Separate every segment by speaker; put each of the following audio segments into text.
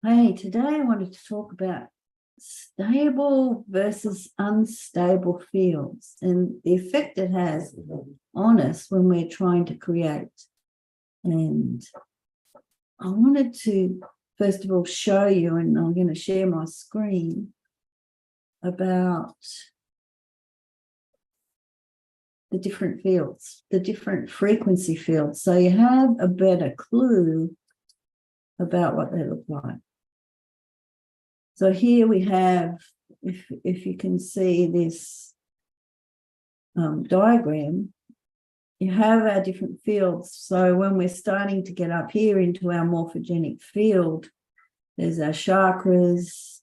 Speaker 1: Hey, today I wanted to talk about stable versus unstable fields and the effect it has on us when we're trying to create. And I wanted to, first of all, show you, and I'm going to share my screen, about the different fields, the different frequency fields, so you have a better clue about what they look like. So here we have, if you can see this diagram, you have our different fields. So when we're starting to get up here into our morphogenic field, there's our chakras,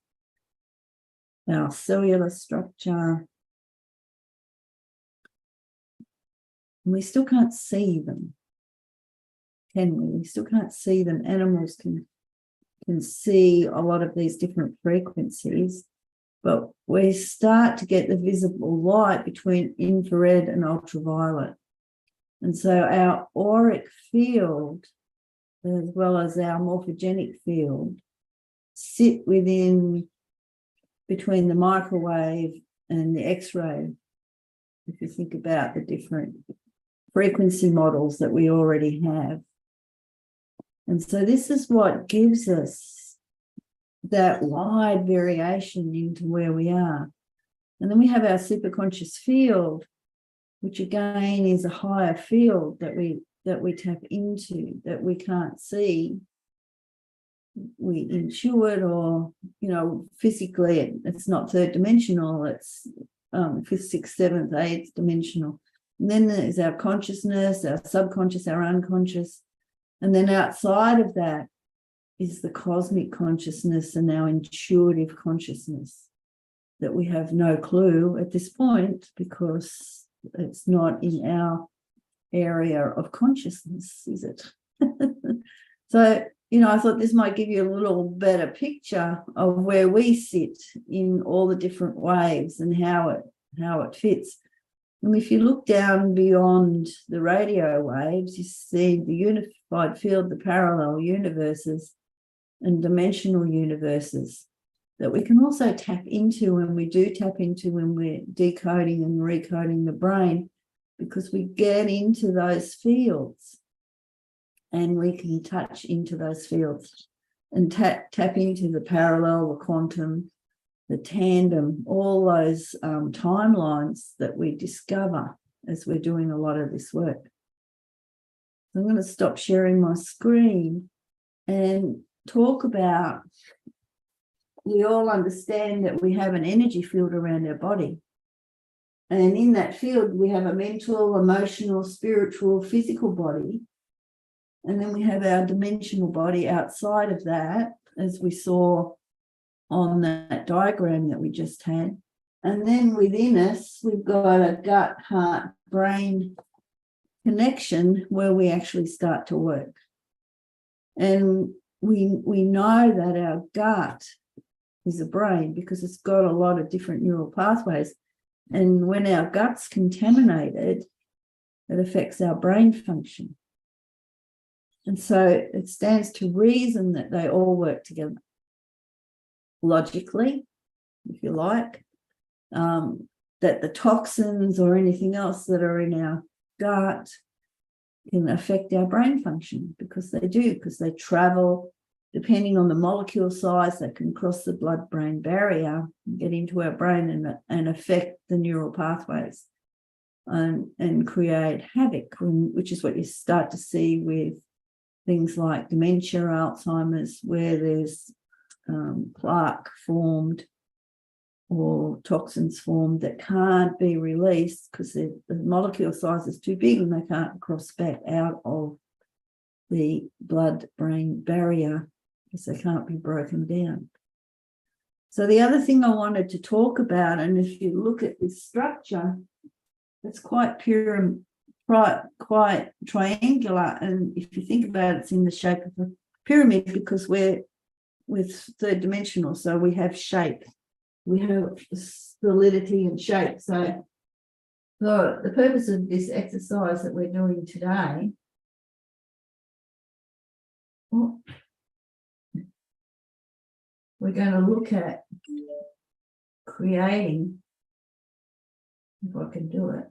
Speaker 1: our cellular structure. And we still can't see them, can we? We still can't see them. Animals can see a lot of these different frequencies, but we start to get the visible light between infrared and ultraviolet. And so our auric field, as well as our morphogenic field, sit between the microwave and the X-ray, if you think about the different frequency models that we already have. And so this is what gives us that wide variation into where we are. And then we have our superconscious field, which again is a higher field that we tap into, that we can't see. We intuit, or, physically it's not third dimensional, it's fifth, sixth, seventh, eighth dimensional. And then there's our consciousness, our subconscious, our unconscious. And then outside of that is the cosmic consciousness and our intuitive consciousness that we have no clue at this point, because it's not in our area of consciousness, is it? So, I thought this might give you a little better picture of where we sit in all the different waves and how it fits. And if you look down beyond the radio waves, you see the unified field, the parallel universes and dimensional universes that we can also tap into, when we do tap into when we're decoding and recoding the brain, because we get into those fields and we can touch into those fields and tap into the parallel, the quantum, the tandem, all those timelines that we discover as we're doing a lot of this work. I'm going to stop sharing my screen and talk about, we all understand that we have an energy field around our body. And in that field, we have a mental, emotional, spiritual, physical body. And then we have our dimensional body outside of that, as we saw on that diagram that we just had. And then within us, we've got a gut, heart, brain connection where we actually start to work. And we know that our gut is a brain because it's got a lot of different neural pathways. And when our gut's contaminated, it affects our brain function. And so it stands to reason that they all work together. Logically, if you like, that the toxins or anything else that are in our gut can affect our brain function, because they travel, depending on the molecule size, they can cross the blood-brain barrier and get into our brain and affect the neural pathways and create havoc, which is what you start to see with things like dementia, Alzheimer's, where there's plaque formed or toxins formed that can't be released because the molecule size is too big and they can't cross back out of the blood-brain barrier because they can't be broken down. So the other thing I wanted to talk about, and if you look at this structure, it's quite quite triangular, and if you think about it, it's in the shape of a pyramid because we're third dimensional, so we have shape, we have solidity and shape. So the purpose of this exercise that we're doing today we're going to look at creating, if I can do it,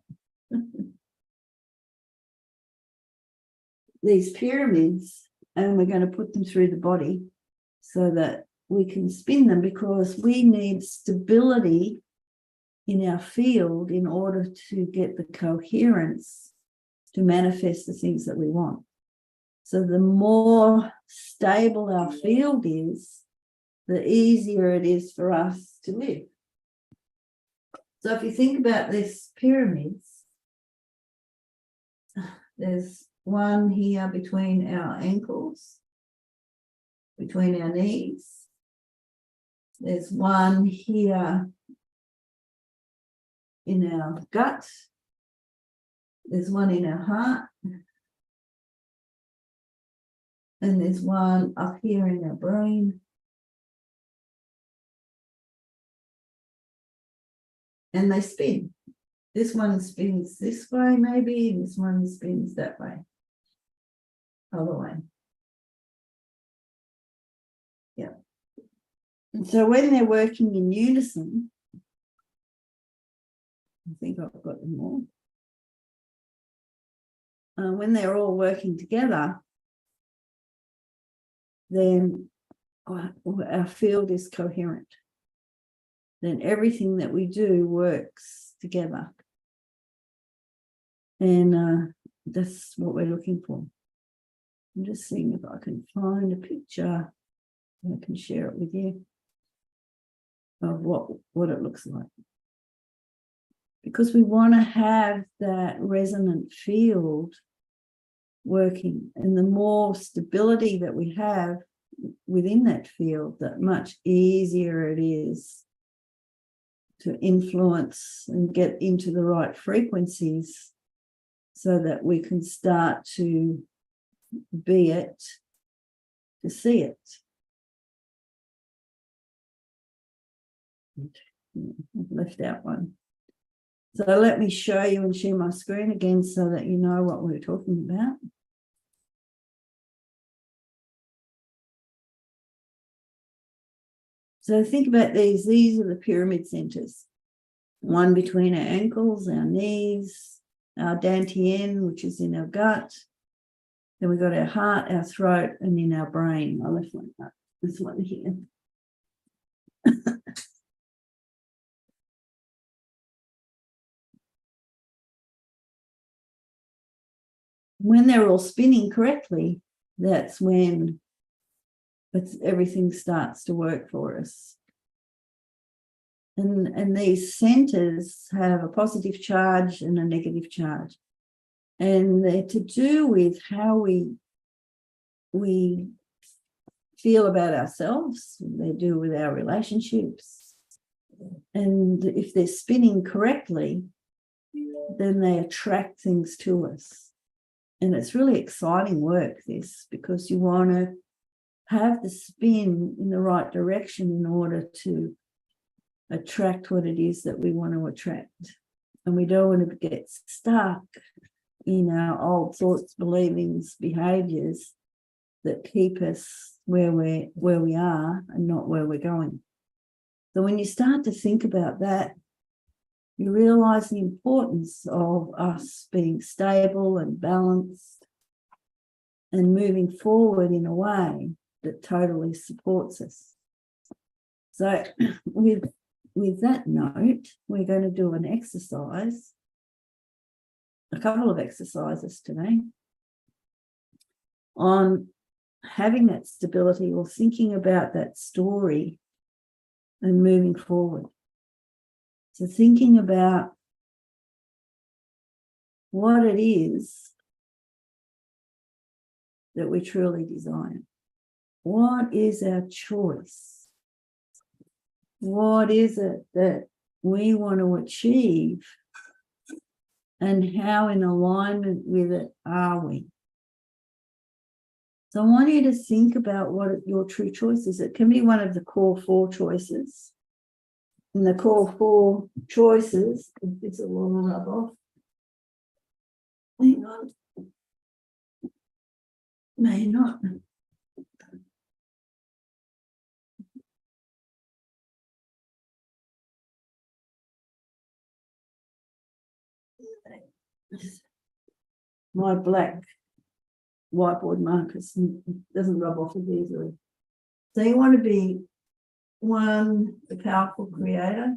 Speaker 1: these pyramids, and we're going to put them through the body so that we can spin them, because we need stability in our field in order to get the coherence to manifest the things that we want. So the more stable our field is, the easier it is for us to live. So if you think about these pyramids, there's one here between our ankles, between our knees. There's one here in our gut. There's one in our heart. And there's one up here in our brain. And they spin. This one spins this way, maybe, and this one spins that way. Other way. Yeah. And so when they're working in unison, I think I've got them all. When they're all working together, then our field is coherent. Then everything that we do works together. And that's what we're looking for. I'm just seeing if I can find a picture. I can share it with you of what it looks like. Because we want to have that resonant field working. And the more stability that we have within that field, that much easier it is to influence and get into the right frequencies so that we can start to be it, to see it. I've left out one. So let me show you and share my screen again so that you know what we're talking about. So think about these. These are the pyramid centers. One between our ankles, our knees, our dantian, which is in our gut. Then we've got our heart, our throat, and in our brain. I left one up. This one here. When they're all spinning correctly, that's when everything starts to work for us. And these centers have a positive charge and a negative charge. And they're to do with how we feel about ourselves. They do with our relationships. And if they're spinning correctly, then they attract things to us. And it's really exciting work, this, because you want to have the spin in the right direction in order to attract what it is that we want to attract. And we don't want to get stuck in our old thoughts, believings, behaviors that keep us where we are and not where we're going. So when you start to think about that, you realize the importance of us being stable and balanced and moving forward in a way that totally supports us. So with that note, we're going to do an exercise, a couple of exercises today on having that stability or thinking about that story and moving forward. So thinking about what it is that we truly desire. What is our choice? What is it that we want to achieve? And how in alignment with it are we? So I want you to think about what your true choice is. It can be one of the core 4 choices. And the core 4 choices, it's a long rub off. Hang on. May not. my black whiteboard markers doesn't rub off as easily. So you want to be, one, the powerful creator.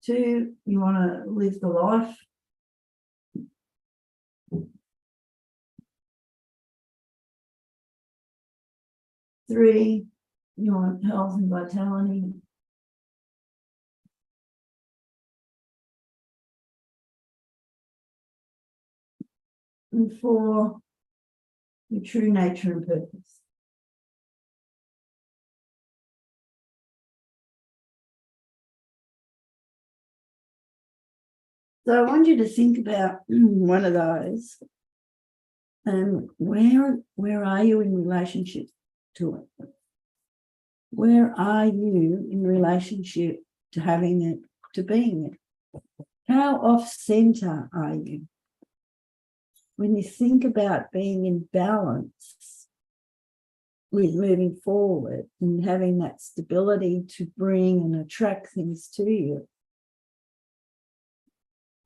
Speaker 1: Two, you want to live the life. Three, you want health and vitality. And four, your true nature and purpose. So I want you to think about one of those, and where are you in relationship to it? Where are you in relationship to having it, to being it? How off center are you? When you think about being in balance with moving forward and having that stability to bring and attract things to you,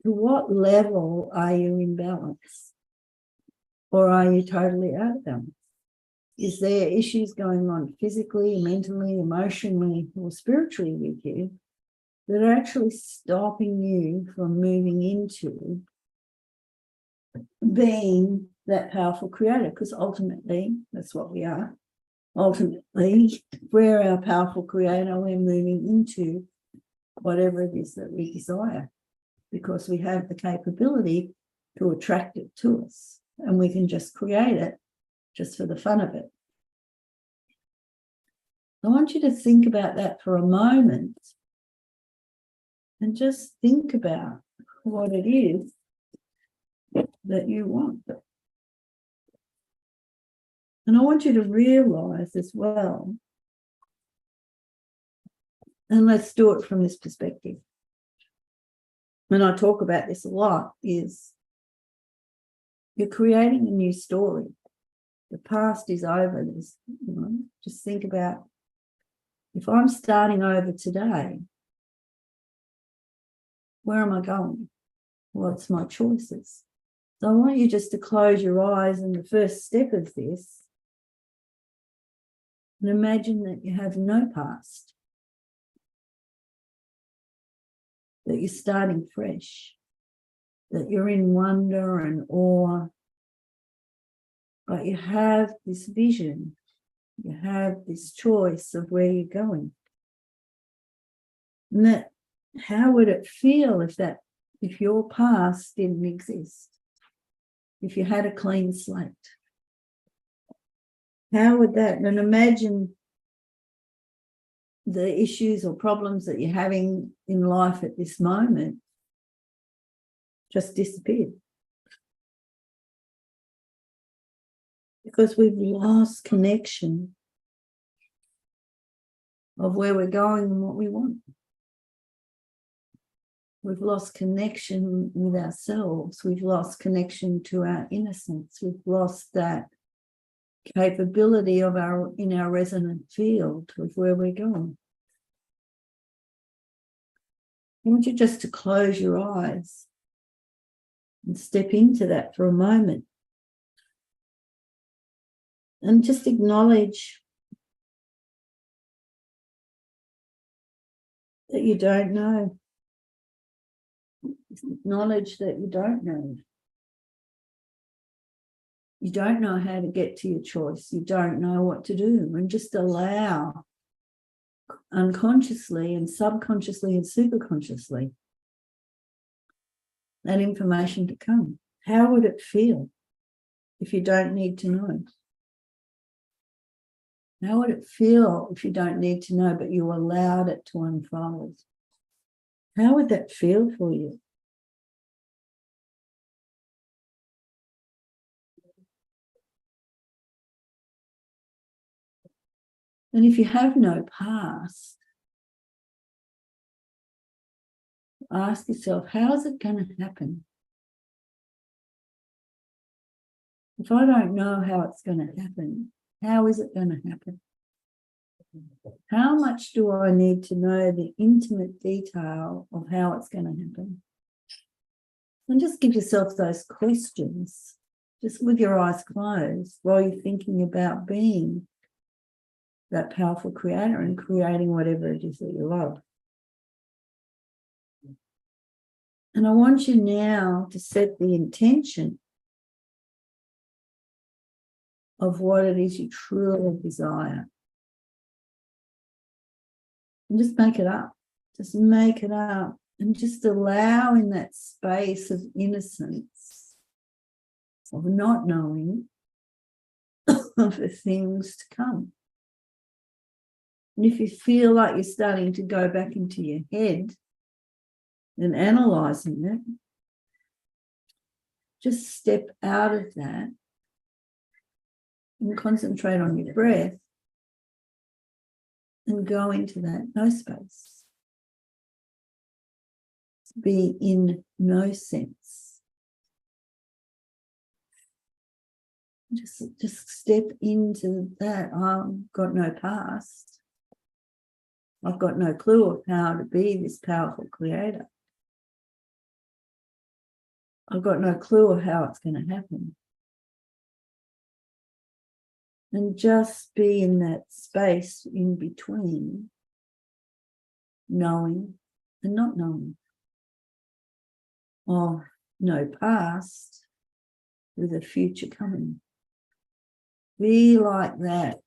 Speaker 1: to what level are you in balance? Or are you totally out of balance? Is there issues going on physically, mentally, emotionally, or spiritually with you that are actually stopping you from moving into being that powerful creator? Because ultimately, that's what we are. Ultimately, we're our powerful creator. We're moving into whatever it is that we desire, because we have the capability to attract it to us, and we can just create it just for the fun of it. I want you to think about that for a moment and just think about what it is that you want. And I want you to realize as well, and let's do it from this perspective, and I talk about this a lot, is you're creating a new story. The past is over. Just think about, if I'm starting over today, where am I going? What's my choices? So I want you just to close your eyes, and the first step of this, and imagine that you have no past, that you're starting fresh, that you're in wonder and awe, but you have this vision, you have this choice of where you're going. And that, how would it feel if your past didn't exist? If you had a clean slate? How would that, and imagine the issues or problems that you're having in life at this moment just disappeared. Because we've lost connection of where we're going and what we want. We've lost connection with ourselves. We've lost connection to our innocence. We've lost that capability of in our resonant field of where we're going. I want you just to close your eyes and step into that for a moment. And just acknowledge that you don't know. Acknowledge that you don't know. You don't know how to get to your choice. You don't know what to do. And just allow unconsciously and subconsciously and superconsciously that information to come. How would it feel if you don't need to know? How would it feel if you don't need to know, but you allowed it to unfold? How would that feel for you? And if you have no past, ask yourself, how is it going to happen? If I don't know how it's going to happen, how is it going to happen? How much do I need to know the intimate detail of how it's going to happen? And just give yourself those questions, just with your eyes closed, while you're thinking about being that powerful creator and creating whatever it is that you love. And I want you now to set the intention of what it is you truly desire. And just make it up. Just make it up. And just allow in that space of innocence, of not knowing, for things to come. And if you feel like you're starting to go back into your head and analysing it, just step out of that and concentrate on your breath and go into that no space. Be in no sense. Just step into that. I've got no past. I've got no clue of how to be this powerful creator. I've got no clue of how it's going to happen. And just be in that space in between knowing and not knowing. Of no past with a future coming. Be like that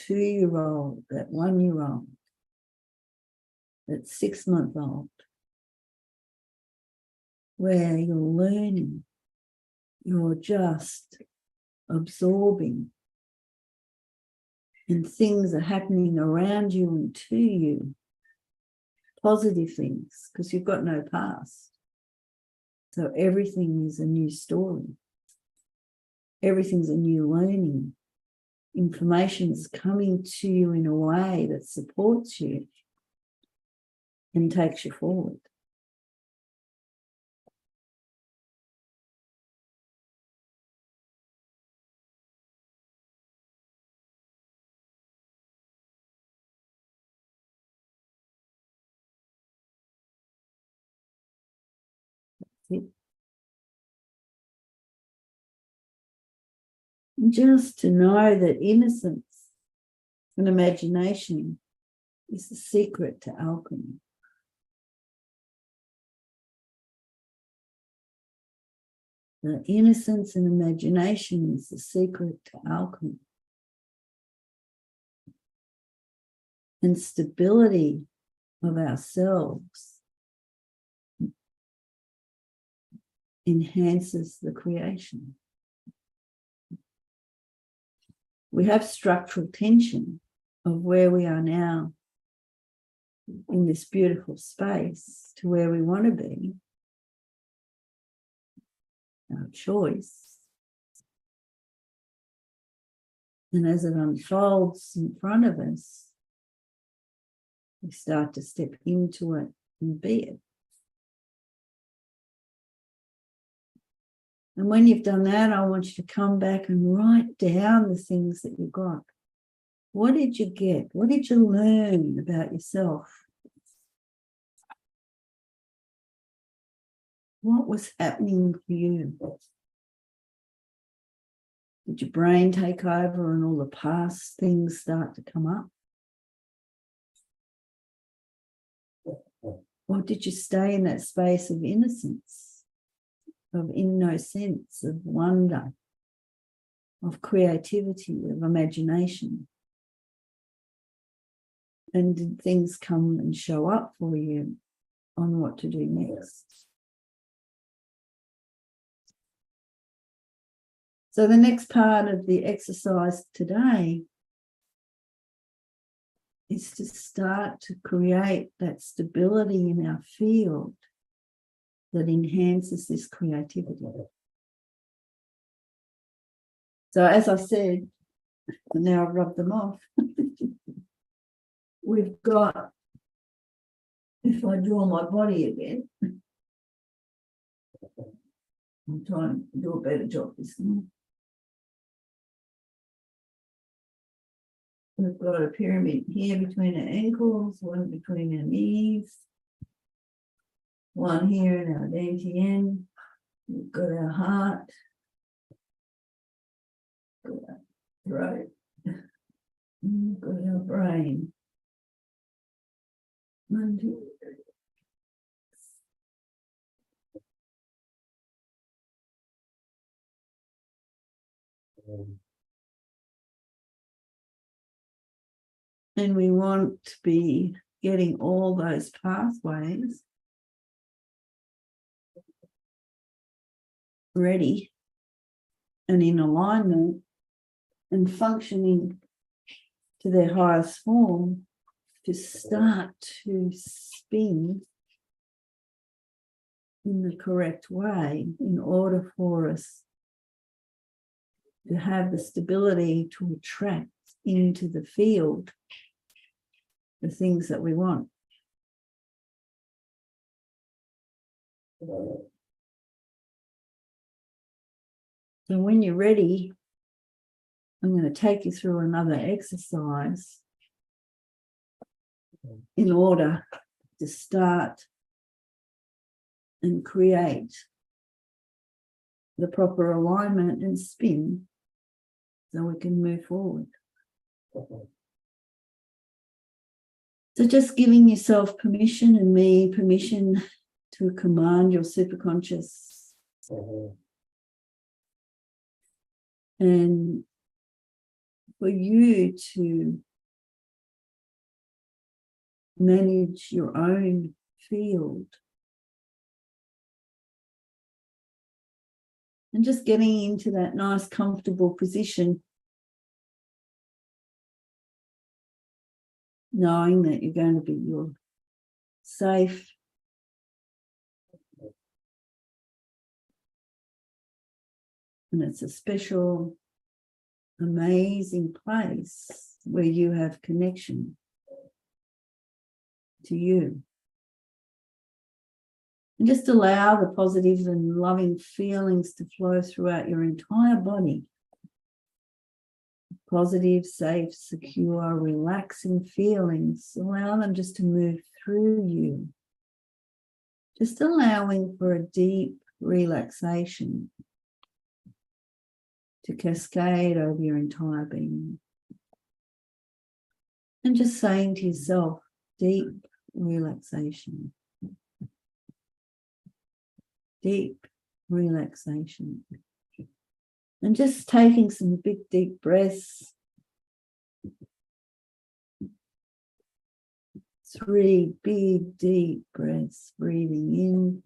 Speaker 1: 2-year-old, that 1-year-old, that 6-month-old, where you're learning, you're just absorbing, and things are happening around you and to you, positive things, because you've got no past. So everything is a new story. Everything's a new learning. Information is coming to you in a way that supports you and takes you forward. That's it. Just to know that innocence and imagination is the secret to alchemy. The innocence and imagination is the secret to alchemy. And stability of ourselves enhances the creation. We have structural tension of where we are now in this beautiful space to where we want to be, our choice. And as it unfolds in front of us, we start to step into it and be it. And when you've done that, I want you to come back and write down the things that you got. What did you get? What did you learn about yourself? What was happening for you? Did your brain take over and all the past things start to come up? Or did you stay in that space of innocence, of innocence, of wonder, of creativity, of imagination? And did things come and show up for you on what to do next? So the next part of the exercise today is to start to create that stability in our field that enhances this creativity. So as I said, now I've rubbed them off, we've got, if I draw my body again, I'm trying to do a better job this time. We've got a pyramid here between our ankles, one between our knees, one here in our dantian. We've got our heart, got our throat, we've got our brain. 1, 2, 3. And we want to be getting all those pathways ready and in alignment and functioning to their highest form to start to spin in the correct way in order for us to have the stability to attract into the field the things that we want. So when you're ready, I'm going to take you through another exercise in order to start and create the proper alignment and spin so we can move forward. So just giving yourself permission and me permission to command your superconscious and for you to manage your own field. And just getting into that nice, comfortable position, knowing that you're going to be safe. And it's a special, amazing place where you have connection to you. And just allow the positive and loving feelings to flow throughout your entire body. Positive, safe, secure, relaxing feelings. Allow them just to move through you. Just allowing for a deep relaxation to cascade over your entire being. And just saying to yourself, deep relaxation. Deep relaxation. And just taking some big, deep breaths. 3 big, deep breaths, breathing in.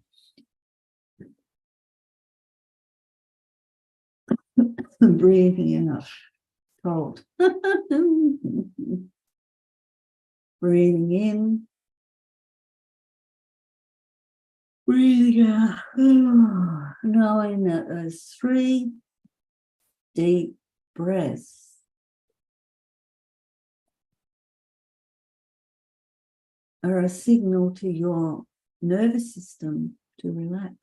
Speaker 1: Breathing out. Cold. Breathing in. Breathing out. Knowing that those 3 deep breaths are a signal to your nervous system to relax.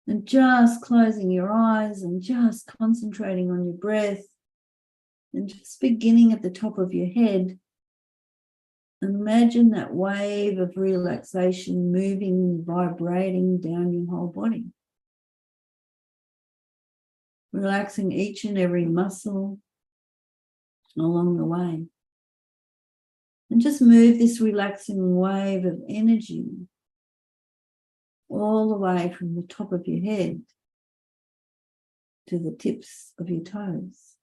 Speaker 1: And just closing your eyes and just concentrating on your breath and just beginning at the top of your head. Imagine that wave of relaxation moving, vibrating down your whole body. Relaxing each and every muscle along the way. And just move this relaxing wave of energy all the way from the top of your head to the tips of your toes.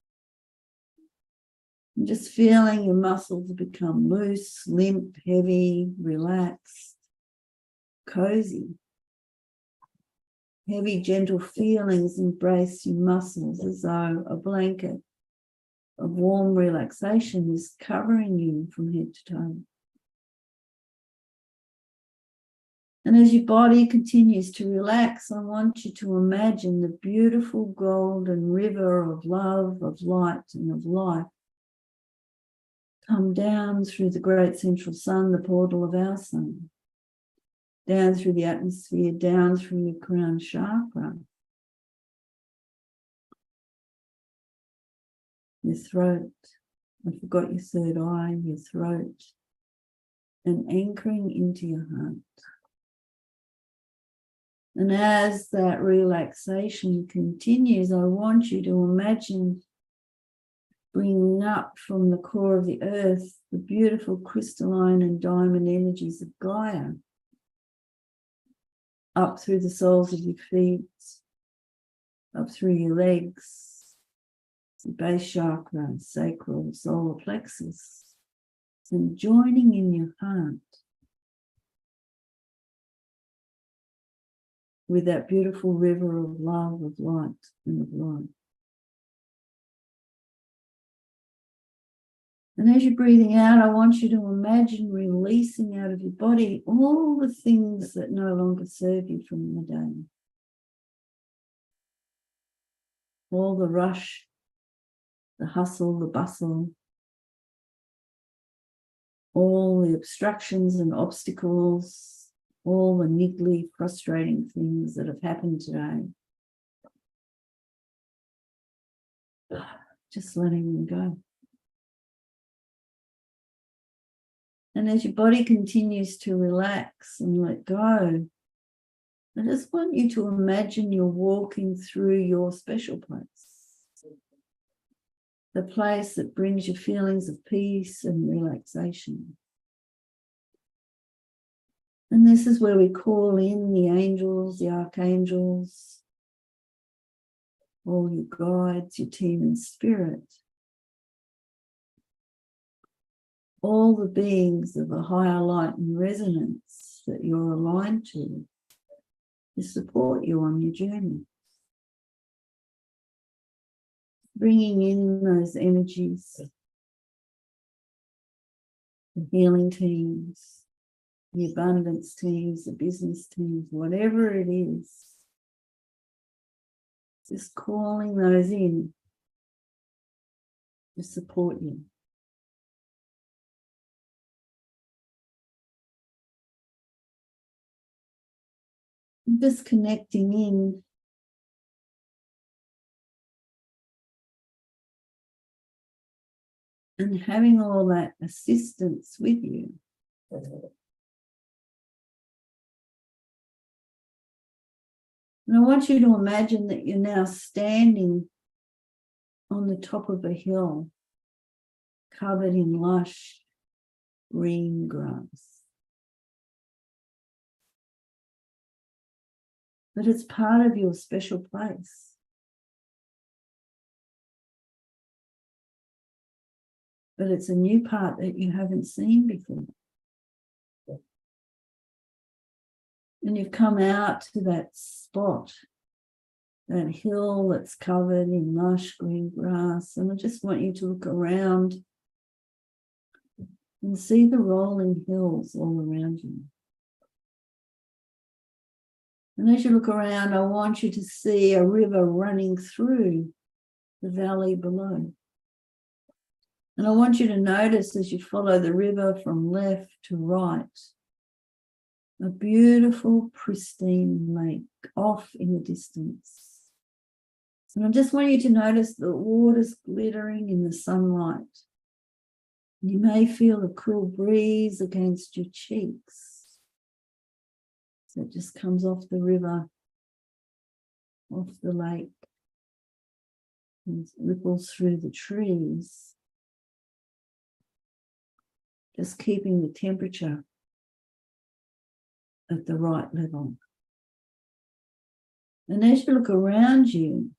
Speaker 1: And just feeling your muscles become loose, limp, heavy, relaxed, cozy. Heavy, gentle feelings embrace your muscles as though a blanket of warm relaxation is covering you from head to toe. And as your body continues to relax, I want you to imagine the beautiful golden river of love, of light, and of life come down through the great central sun, the portal of our sun, down through the atmosphere, down through your crown chakra, your throat. I forgot your third eye, your throat, and anchoring into your heart. And as that relaxation continues, I want you to imagine bringing up from the core of the earth the beautiful crystalline and diamond energies of Gaia, up through the soles of your feet, up through your legs, your base chakra, sacral, solar plexus, and joining in your heart with that beautiful river of love, of light, and of light. And as you're breathing out, I want you to imagine releasing out of your body all the things that no longer serve you from the day. All the rush, the hustle, the bustle, all the obstructions and obstacles, all the niggly, frustrating things that have happened today. Just letting them go. And as your body continues to relax and let go, I just want you to imagine you're walking through your special place. The place that brings you feelings of peace and relaxation. And this is where we call in the angels, the archangels, all your guides, your team in spirit. All the beings of a higher light and resonance that you're aligned to support you on your journey. Bringing in those energies, the healing teams, the abundance teams, the business teams, whatever it is, just calling those in to support you. Just connecting in and having all that assistance with you. And I want you to imagine that you're now standing on the top of a hill covered in lush green grass. But it's part of your special place. But it's a new part that you haven't seen before. And you've come out to that spot, that hill that's covered in lush green grass. And I just want you to look around and see the rolling hills all around you. And as you look around, I want you to see a river running through the valley below. And I want you to notice as you follow the river from left to right, a beautiful, pristine lake off in the distance. And I just want you to notice the water's glittering in the sunlight. You may feel a cool breeze against your cheeks. So it just comes off the river, off the lake, and ripples through the trees, just keeping the temperature at the right level. And as you look around you,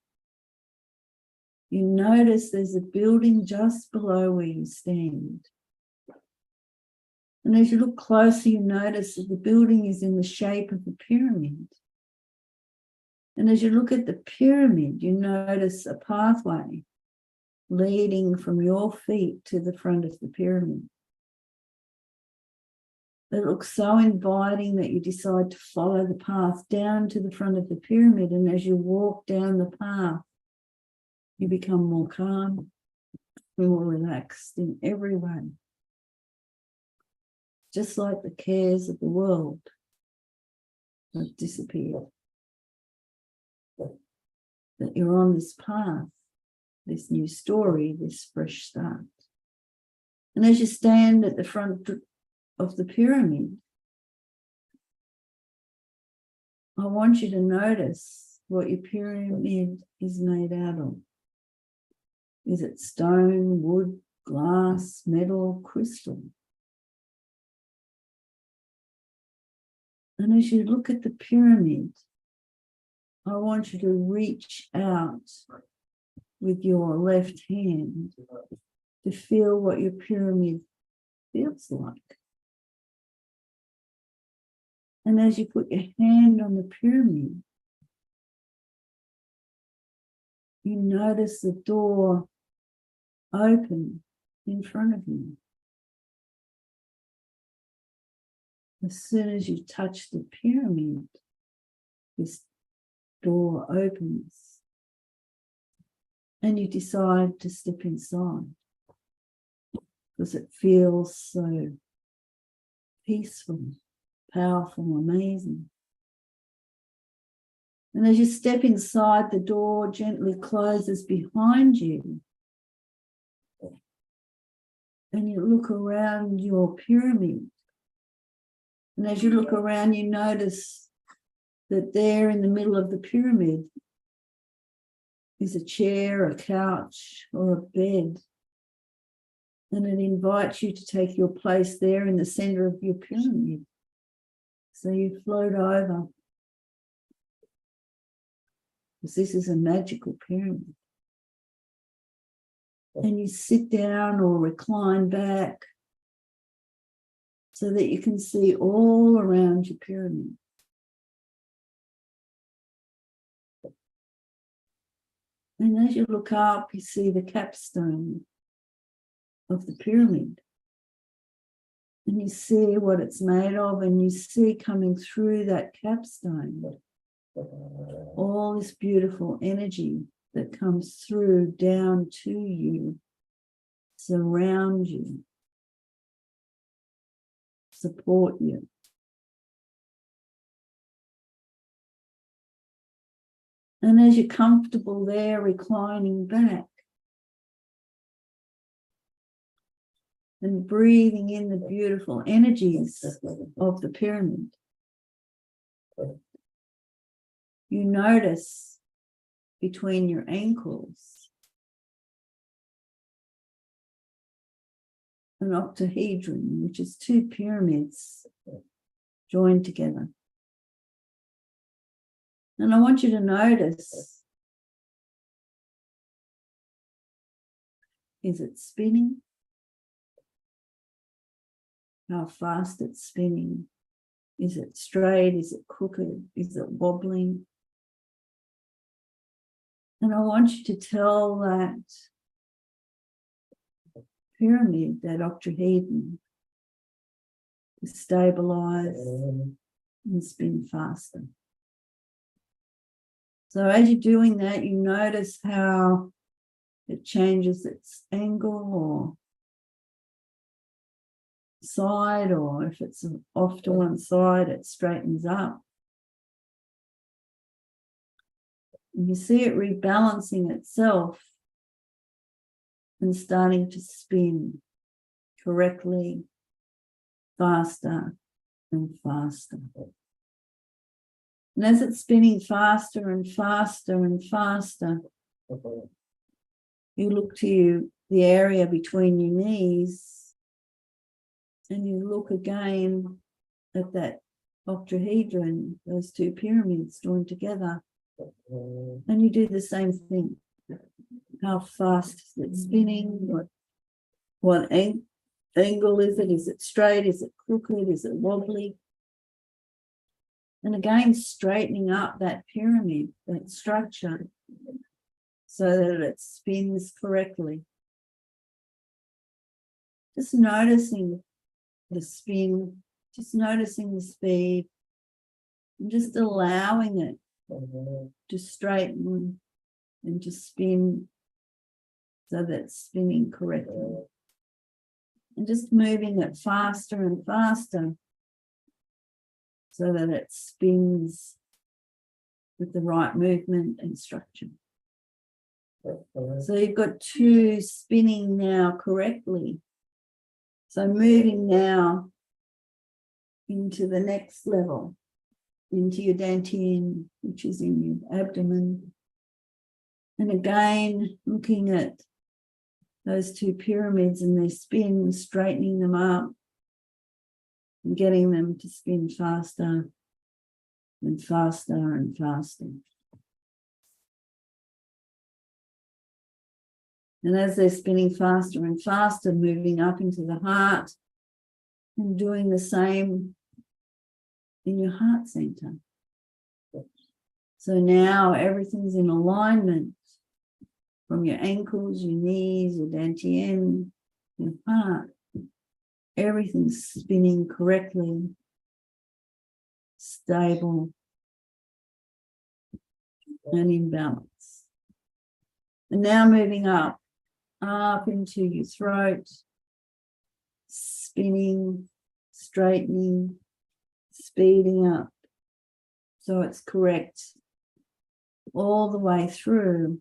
Speaker 1: you notice there's a building just below where you stand. And as you look closer, you notice that the building is in the shape of a pyramid. And as you look at the pyramid, you notice a pathway leading from your feet to the front of the pyramid. It looks so inviting that you decide to follow the path down to the front of the pyramid. And as you walk down the path, you become more calm, more relaxed in every way. Just like the cares of the world have disappeared. That you're on this path this new story, this fresh start. And as you stand at the front of the pyramid, I want you to notice what your pyramid is made out of. Is it stone, wood, glass, metal, crystal? And as you look at the pyramid, I want you to reach out with your left hand to feel what your pyramid feels like. And as you put your hand on the pyramid, you notice the door open in front of you. As soon as you touch the pyramid, this door opens and you decide to step inside because it feels so peaceful, powerful, amazing. And as you step inside, the door gently closes behind you. And you look around your pyramid. And as you look around, you notice that there in the middle of the pyramid is a chair, a couch, or a bed. And it invites you to take your place there in the center of your pyramid. So you float over, because this is a magical pyramid. And you sit down or recline back so that you can see all around your pyramid. And as you look up, you see the capstone of the pyramid. And you see what it's made of, and you see coming through that capstone all this beautiful energy that comes through down to you, surround you, support you. And as you're comfortable there, reclining back and breathing in the beautiful energies of the pyramid, you notice between your ankles an octahedron, which is two pyramids joined together. And I want you to notice, is it spinning? How fast it's spinning? Is it straight? Is it crooked? Is it wobbling? And I want you to tell that pyramid, that octahedron, to stabilize and spin faster. So as you're doing that, you notice how it changes its angle or side, or if it's off to one side, it straightens up. And you see it rebalancing itself and starting to spin correctly, faster and faster. And as it's spinning faster and faster and faster, you look to the area between your knees and you look again at that octahedron, those two pyramids joined together, and you do the same thing. How fast is it spinning? What angle is it? Is it straight? Is it crooked? Is it wobbly? And again, straightening up that pyramid, that structure, so that it spins correctly. Just noticing the spin, just noticing the speed, and just allowing it to straighten and to spin so that it's spinning correctly. And just moving it faster and faster so that it spins with the right movement and structure. So you've got 2 spinning now correctly. So moving now into the next level, into your dantian, which is in your abdomen. And again, looking at those 2 pyramids and their spin, straightening them up and getting them to spin faster and faster and faster. And as they're spinning faster and faster, moving up into the heart and doing the same in your heart center. So now everything's in alignment from your ankles, your knees, your dantian, your heart. Everything's spinning correctly, stable, and in balance. And now moving up into your throat, spinning, straightening, speeding up. So it's correct all the way through.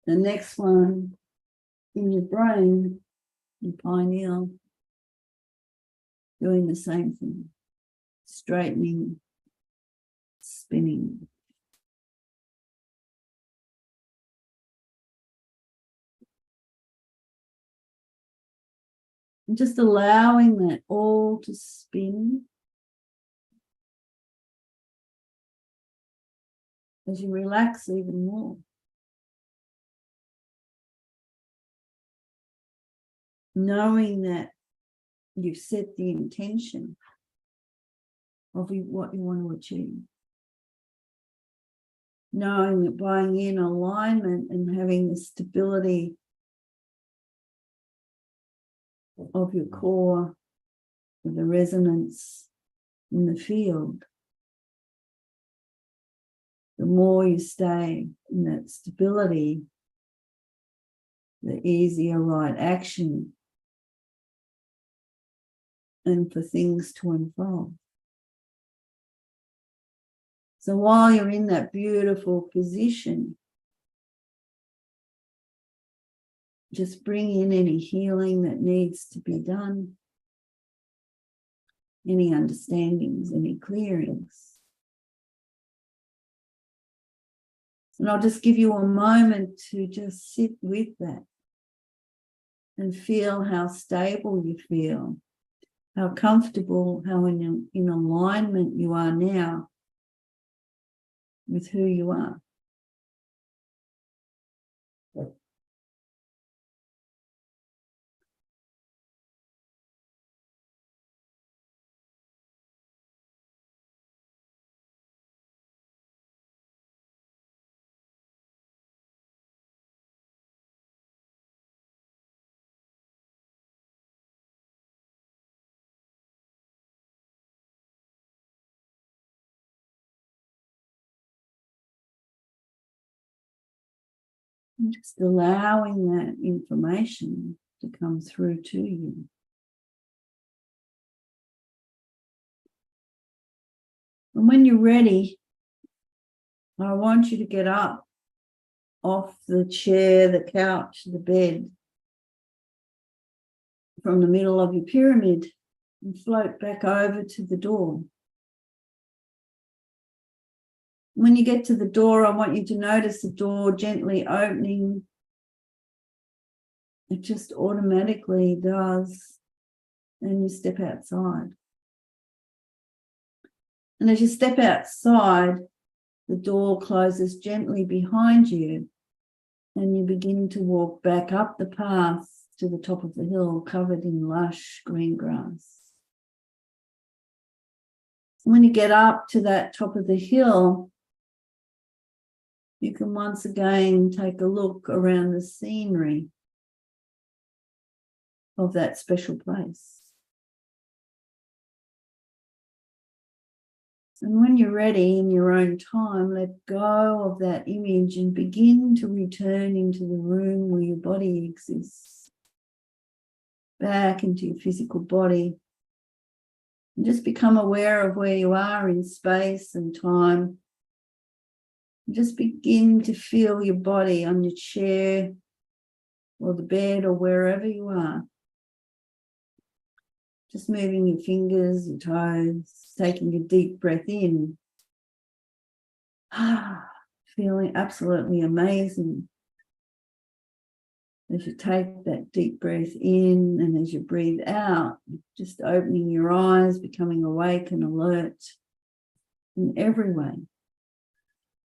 Speaker 1: The next one in your brain, your pineal, doing the same thing, straightening, spinning. And just allowing that all to spin as you relax even more. Knowing that you've set the intention of what you want to achieve. Knowing that by in alignment and having the stability of your core, of the resonance in the field, the more you stay in that stability, the easier right action and for things to unfold. So while you're in that beautiful position, just bring in any healing that needs to be done, any understandings, any clearings. And I'll just give you a moment to just sit with that and feel how stable you feel, how comfortable, how in alignment you are now with who you are. And just allowing that information to come through to you. And when you're ready, I want you to get up off the chair, the couch, the bed, from the middle of your pyramid and float back over to the door. When you get to the door, I want you to notice the door gently opening. It just automatically does. And you step outside. And as you step outside, the door closes gently behind you and you begin to walk back up the path to the top of the hill covered in lush green grass. When you get up to that top of the hill, you can once again take a look around the scenery of that special place. And when you're ready in your own time, let go of that image and begin to return into the room where your body exists, back into your physical body. And just become aware of where you are in space and time. Just begin to feel your body on your chair or the bed or wherever you are. Just moving your fingers, your toes, taking a deep breath in. Feeling absolutely amazing as you take that deep breath in, and as you breathe out, just opening your eyes, becoming awake and alert in every way,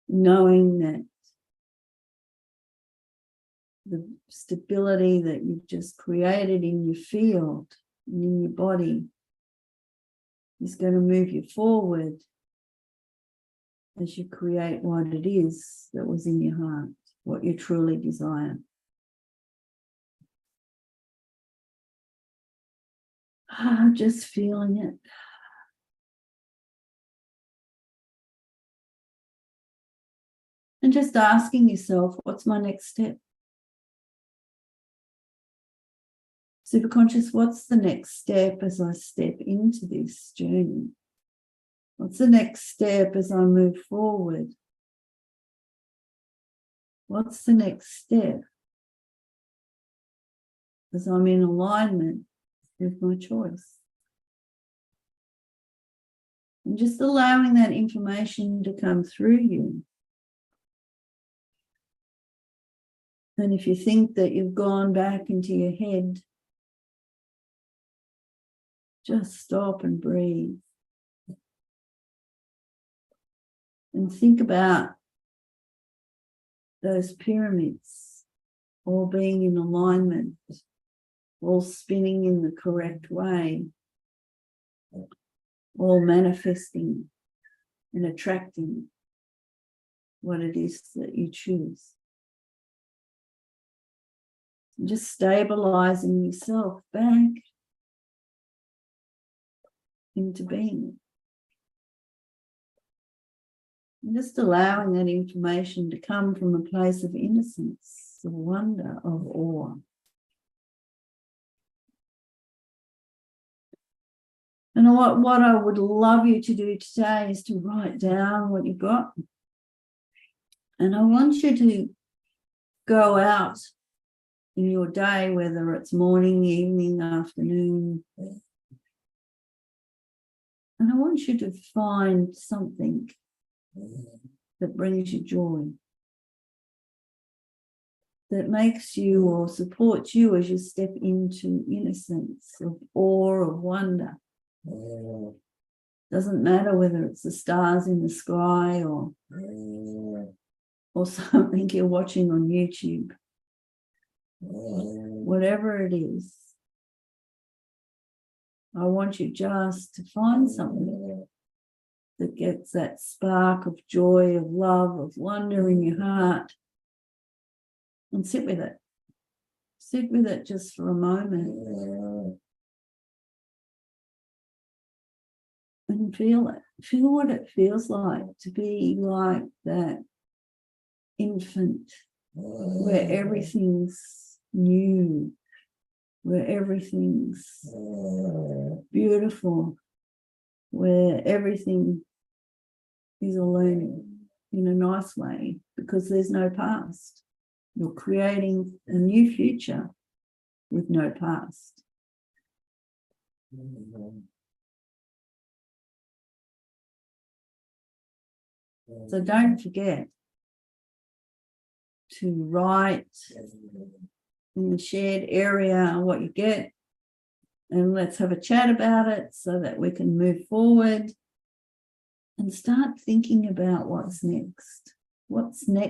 Speaker 1: knowing that the stability that you've just created in your field and in your body is going to move you forward as you create what it is that was in your heart, what you truly desire. Just feeling it. And just asking yourself, what's my next step? Superconscious, what's the next step as I step into this journey? What's the next step as I move forward? What's the next step as I'm in alignment with my choice? And just allowing that information to come through you. And if you think that you've gone back into your head, just stop and breathe. And think about those pyramids all being in alignment, all spinning in the correct way, all manifesting and attracting what it is that you choose. And just stabilizing yourself back into being. And just allowing that information to come from a place of innocence, of wonder, of awe. And what I would love you to do today is to write down what you've got. And I want you to go out in your day, whether it's morning, evening, afternoon. And I want you to find something that brings you joy, that makes you or supports you as you step into innocence, of awe, of wonder. Doesn't matter whether it's the stars in the sky or something you're watching on YouTube. Whatever it is, I want you just to find something that gets that spark of joy, of love, of wonder in your heart, and sit with it. Sit with it just for a moment. And feel it. Feel what it feels like to be like that infant where everything's new, where everything's beautiful, where everything is a learning in a nice way, because there's no past. You're creating a new future with no past. So don't forget to write in the shared area what you get, and let's have a chat about it so that we can move forward and start thinking about what's next. What's next?